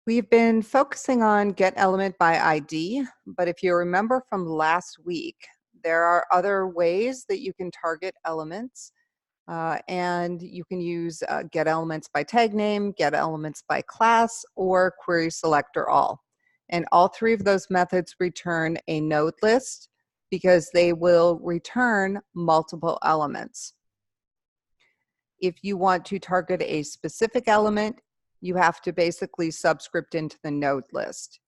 We've been focusing on get element by ID, but if you remember from last week, there are other ways that you can target elements, and you can use get elements by tag name, get elements by class, or query selector all. And all three of those methods return a node list because they will return multiple elements. If you want to target a specific element, you have to basically subscript into the node list.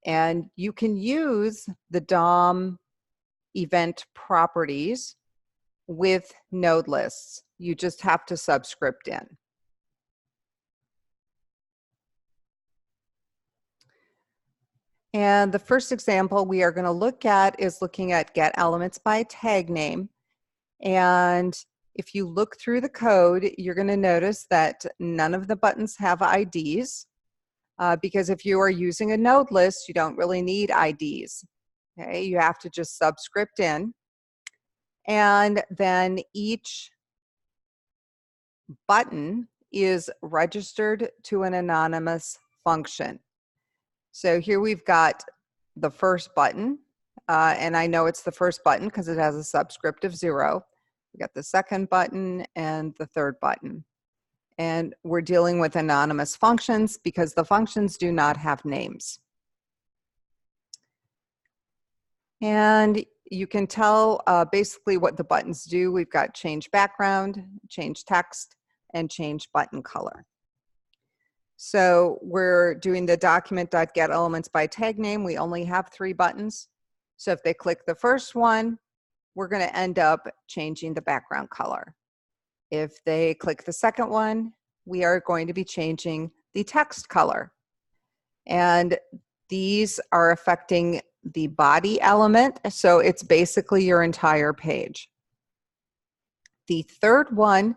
And you can use the DOM event properties with node lists. You just have to subscript in. And the first example we are going to look at is looking at get elements by tag name. And if you look through the code, you're going to notice that none of the buttons have IDs. Because if you are using a node list, you don't really need IDs. Okay, you have to just subscript in. And then each button is registered to an anonymous function. So here we've got the first button, and I know it's the first button because it has a subscript of 0. We got the second button and the third button. And we're dealing with anonymous functions because the functions do not have names. And you can tell basically what the buttons do. We've got change background, change text, and change button color. So we're doing the document.get elements by tag name. We only have 3 buttons. So if they click the first one, we're going to end up changing the background color. If they click the second one, we are going to be changing the text color. And these are affecting the body element, so it's basically your entire page. The third one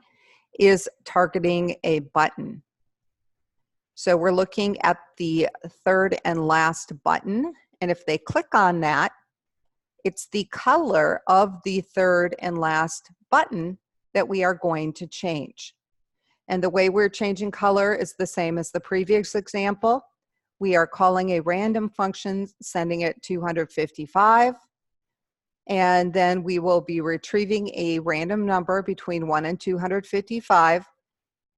is targeting a button. So we're looking at the third and last button, and if they click on that, it's the color of the third and last button that we are going to change. And the way we're changing color is the same as the previous example. We are calling a random function, sending it 255, and then we will be retrieving a random number between 1 and 255.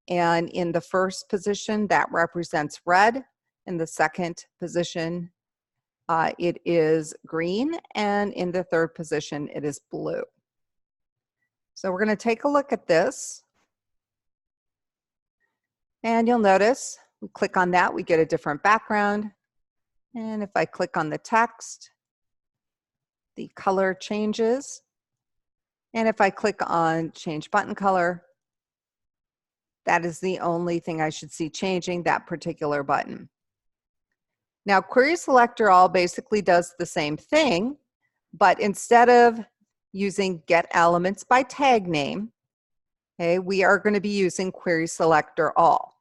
And in the first position, that represents red. In the second position, it is green. And in the third position, it is blue. So we're going to take a look at this. And you'll notice, we click on that, we get a different background. And if I click on the text, the color changes. And if I click on change button color, that is the only thing I should see changing, that particular button. Now, query selector all basically does the same thing, but instead of using get elements by tag name, okay, we are going to be using query selector all.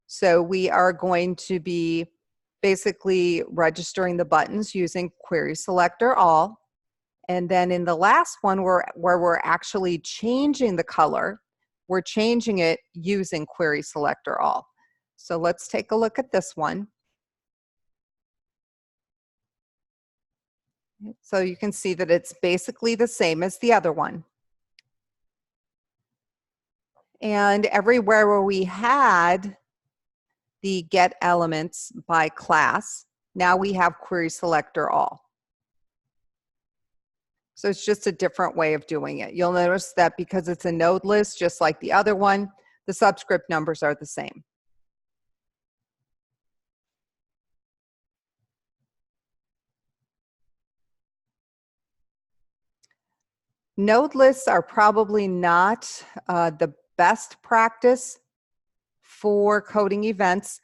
So we are going to be basically registering the buttons using query selector all. And then in the last one where we're actually changing the color, we're changing it using query selector all. So let's take a look at this one. So you can see that it's basically the same as the other one. And everywhere where we had the get elements by class, now we have query selector all. So it's just a different way of doing it. You'll notice that because it's a node list, just like the other one, the subscript numbers are the same. Node lists are probably not the best practice for coding events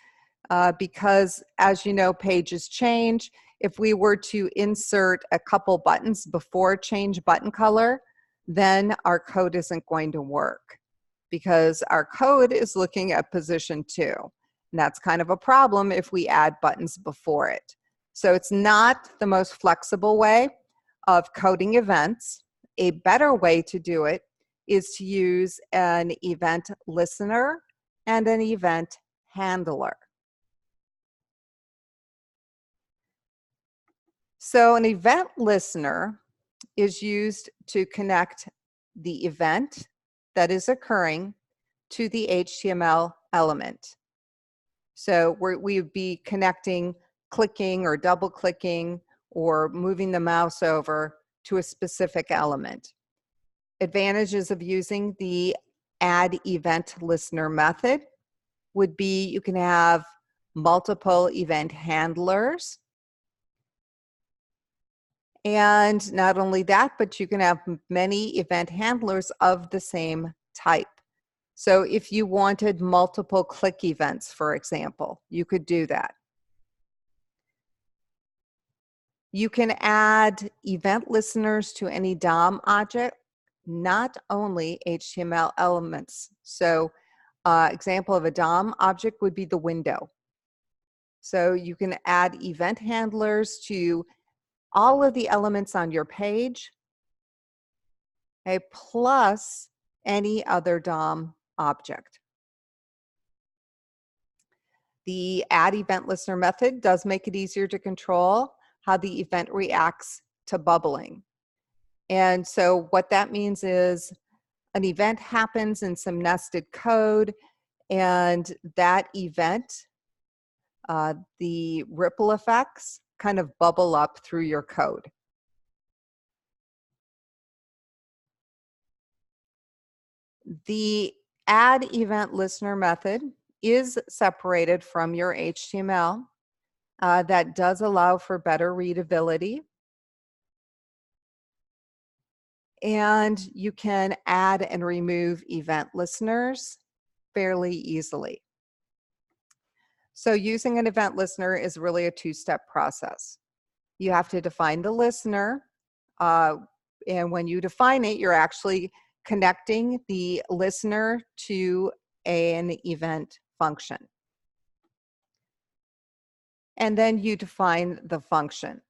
because, as you know, pages change. If we were to insert a couple buttons before change button color, then our code isn't going to work because our code is looking at position 2. And that's kind of a problem if we add buttons before it. So it's not the most flexible way of coding events. A better way to do it is to use an event listener and an event handler. So an event listener is used to connect the event that is occurring to the HTML element. So we would be connecting, clicking or double clicking or moving the mouse over to a specific element. Advantages of using the add event listener method would be you can have multiple event handlers. And not only that, but you can have many event handlers of the same type. So if you wanted multiple click events, for example, you could do that. You can add event listeners to any DOM object, not only HTML elements. So example of a DOM object would be the window. So you can add event handlers to all of the elements on your page, okay, plus any other DOM object. The add event listener method does make it easier to control how the event reacts to bubbling. And so what that means is an event happens in some nested code, and that event, the ripple effects kind of bubble up through your code. The add event listener method is separated from your HTML. That does allow for better readability. And you can add and remove event listeners fairly easily. So using an event listener is really a two-step process. You have to define the listener, and when you define it, you're actually connecting the listener to an event function. And then you define the function.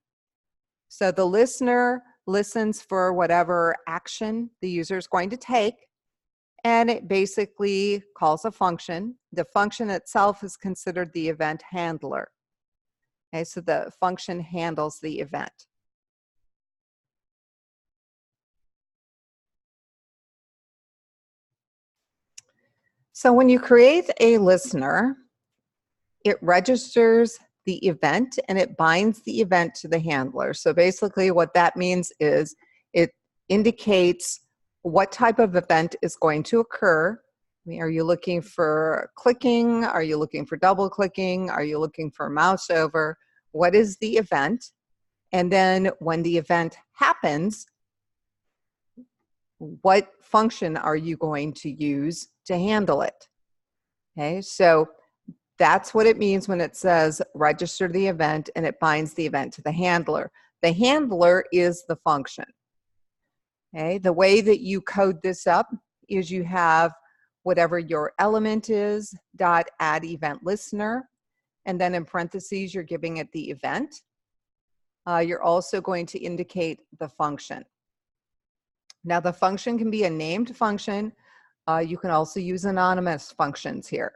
So the listener listens for whatever action the user is going to take, and it basically calls a function. The function itself is considered the event handler. Okay, so the function handles the event. So when you create a listener, it registers the event and it binds the event to the handler. So basically what that means is it indicates what type of event is going to occur. I mean, are you looking for clicking? Are you looking for double clicking? Are you looking for mouse over? What is the event? And then when the event happens, what function are you going to use to handle it? Okay, so that's what it means when it says register the event and it binds the event to the handler. The handler is the function. Okay, the way that you code this up is you have whatever your element is, dot add event listener, and then in parentheses, you're giving it the event. You're also going to indicate the function. Now the function can be a named function. You can also use anonymous functions here.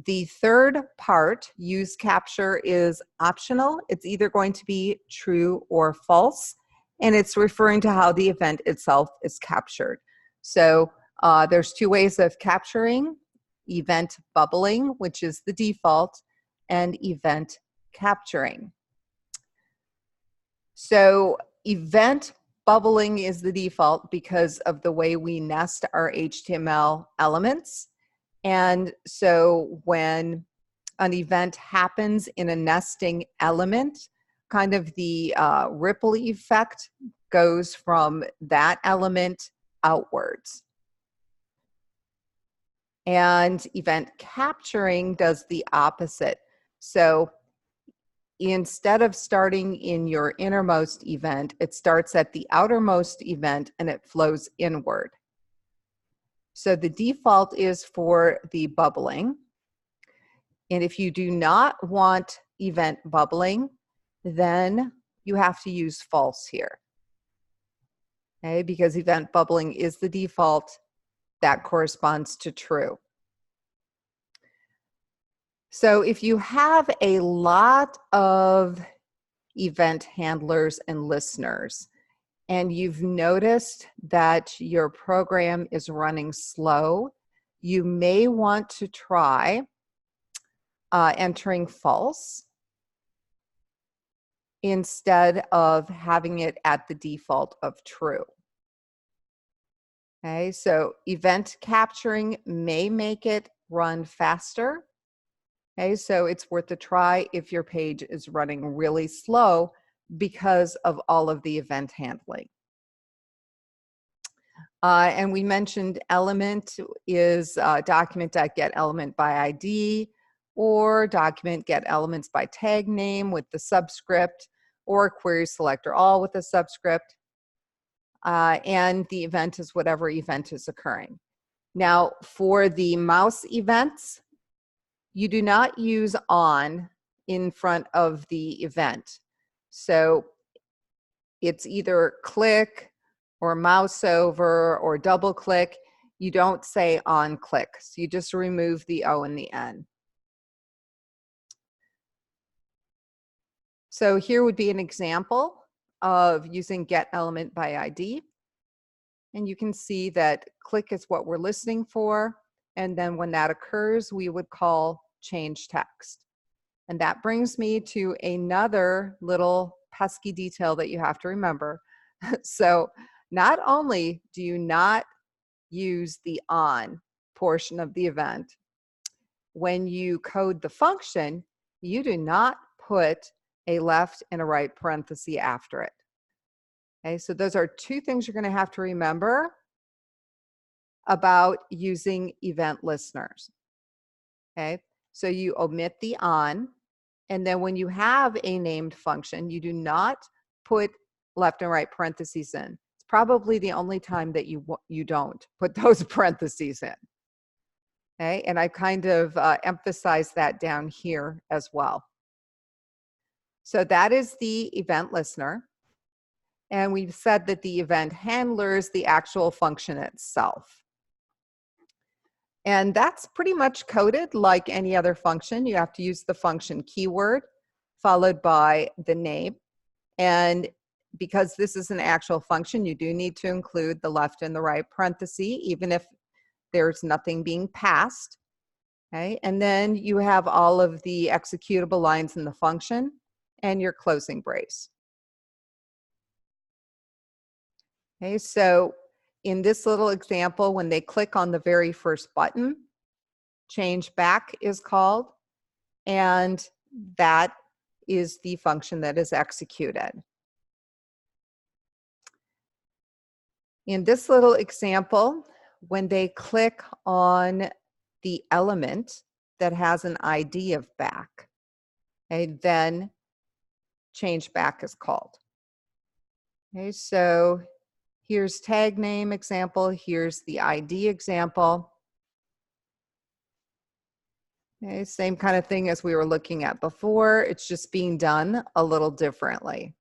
The third part, use capture, is optional. It's either going to be true or false, and it's referring to how the event itself is captured. So there's two ways of capturing: event bubbling, which is the default, and event capturing. So event bubbling is the default because of the way we nest our HTML elements. And so when an event happens in a nesting element, kind of the ripple effect goes from that element outwards. And event capturing does the opposite. So instead of starting in your innermost event, it starts at the outermost event and it flows inward. So the default is for the bubbling. And if you do not want event bubbling, then you have to use false here. Okay, because event bubbling is the default, that corresponds to true. So if you have a lot of event handlers and listeners, and you've noticed that your program is running slow, you may want to try entering false instead of having it at the default of true. Okay, so event capturing may make it run faster. Okay, so it's worth a try if your page is running really slow because of all of the event handling. And we mentioned element is document.getElement by ID, or document get elements by tag name with the subscript, or query selector all with the subscript. And the event is whatever event is occurring. Now, for the mouse events, you do not use on in front of the event. So it's either click or mouse over or double click. You don't say on click. So you just remove the O and the N. So here would be an example of using get element by ID. And you can see that click is what we're listening for. And then when that occurs, we would call change text. And that brings me to another little pesky detail that you have to remember. So not only do you not use the on portion of the event, when you code the function, you do not put a left and a right parenthesis after it. Okay, so those are two things you're going to have to remember about using event listeners. Okay, so you omit the on, and then when you have a named function, you do not put left and right parentheses in. It's probably the only time that you don't put those parentheses in. Okay, and I kind of emphasize that down here as well. So that is the event listener. And we've said that the event handler is the actual function itself. And that's pretty much coded like any other function. You have to use the function keyword followed by the name. And because this is an actual function, you do need to include the left and the right parenthesis, even if there's nothing being passed. Okay, and then you have all of the executable lines in the function and your closing brace. Okay, so in this little example, when they click on the very first button, change back is called, and that is the function that is executed. In this little example, when they click on the element that has an ID of back, okay, then change back is called. Okay, so here's tag name example, here's the ID example. Okay, same kind of thing as we were looking at before, it's just being done a little differently.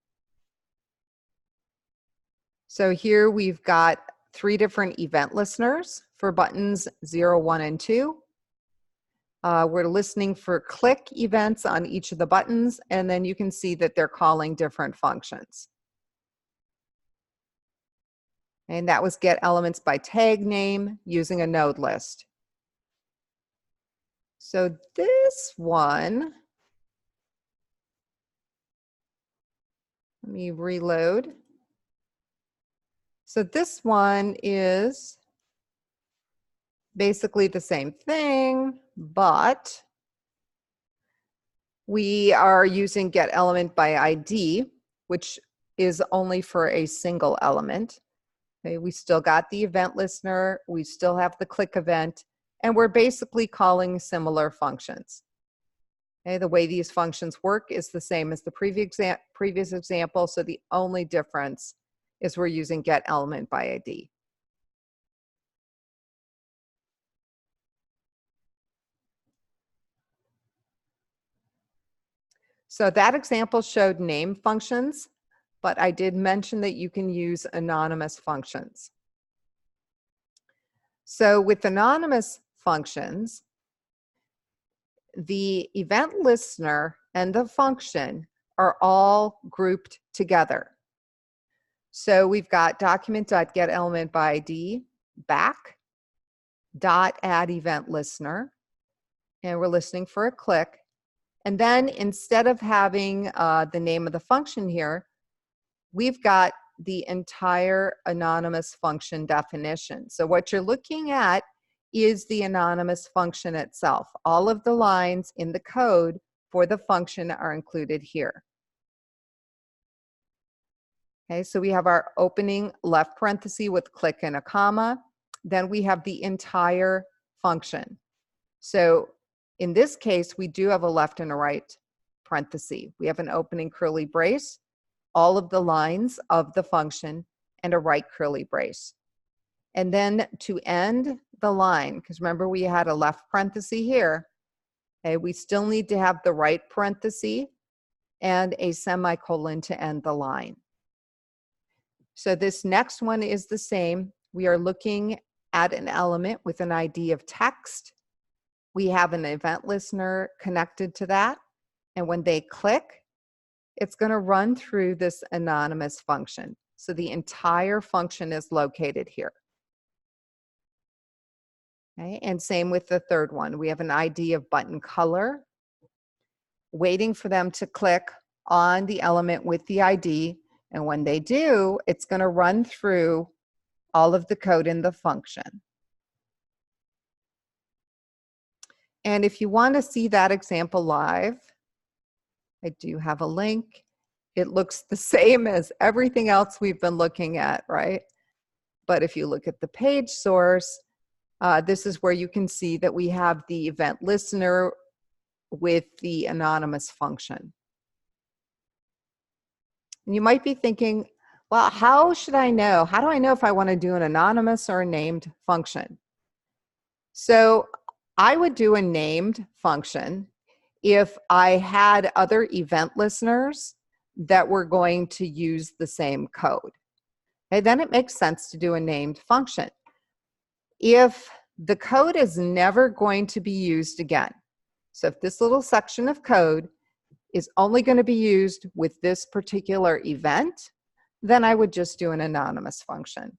So here we've got 3 different event listeners for buttons 0, 1, and 2. We're listening for click events on each of the buttons, and then you can see that they're calling different functions. And that was get elements by tag name using a node list. So this one, let me reload. So this one is basically the same thing, but we are using get element by ID, which is only for a single element. Okay, we still got the event listener, we still have the click event, and we're basically calling similar functions. Okay, the way these functions work is the same as the previous example, so the only difference is we're using get element by ID. So that example showed name functions, but I did mention that you can use anonymous functions. So with anonymous functions, the event listener and the function are all grouped together. So we've got document.getElementById back, .add event listener, and we're listening for a click. And then instead of having the name of the function here, we've got the entire anonymous function definition. So what you're looking at is the anonymous function itself. All of the lines in the code for the function are included here. Okay, so we have our opening left parenthesis with click and a comma. Then we have the entire function. So in this case, we do have a left and a right parenthesis. We have an opening curly brace, all of the lines of the function, and a right curly brace. And then to end the line, because remember we had a left parenthesis here, okay, we still need to have the right parenthesis and a semicolon to end the line. So this next one is the same. We are looking at an element with an ID of text. We have an event listener connected to that. And when they click, it's going to run through this anonymous function. So the entire function is located here. Okay, and same with the third one. We have an ID of button color, waiting for them to click on the element with the ID. And when they do, it's going to run through all of the code in the function. And if you want to see that example live, I do have a link. It looks the same as everything else we've been looking at, right? But if you look at the page source, this is where you can see that we have the event listener with the anonymous function. And you might be thinking, well, how should I know? How do I know if I want to do an anonymous or a named function? So I would do a named function if I had other event listeners that were going to use the same code. Okay, then it makes sense to do a named function. If the code is never going to be used again, so if this little section of code is only going to be used with this particular event, then I would just do an anonymous function.